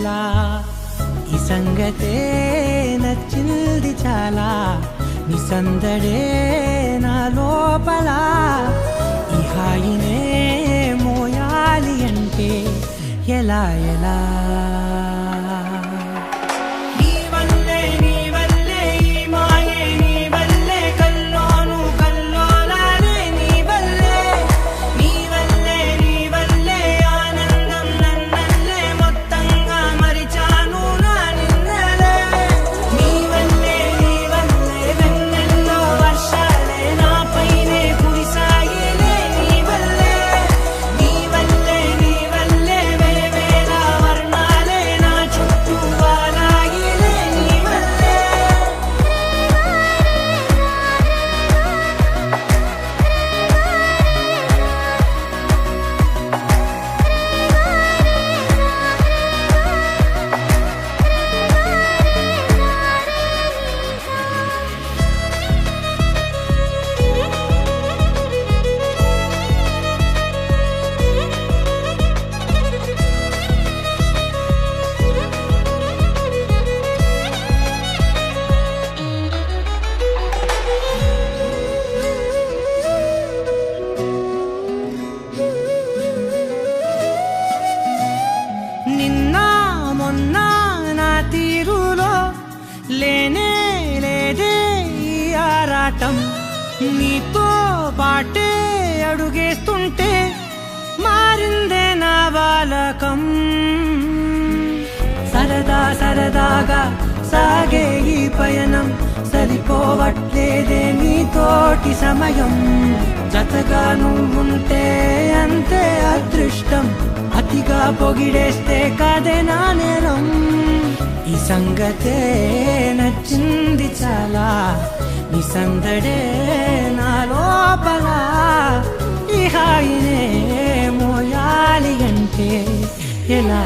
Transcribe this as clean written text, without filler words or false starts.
ఇలా ఈ సంగతే నచ్చింది చాలా నీ సందడే నా లోపల ఈ హాయినే మోయాలి అంటే ఎలా ఎలా లేనే లేదే ఈ ఆరాటం నీతో పాటే అడుగేస్తుంటే మారిందే నా బాలకం సరదా సరదాగా సాగే ఈ పయనం సరిపోవట్లేదే నీతోటి సమయం జతగా నువ్వుంటే అంతే అదృష్టం అతిగా పొగిడేస్తే కదే నా నేరం ఈ సంగతే నచ్చింది చాలా నీ సందడే నా లోపల ఈ హాయినే మోయాలి అంటే ఎలా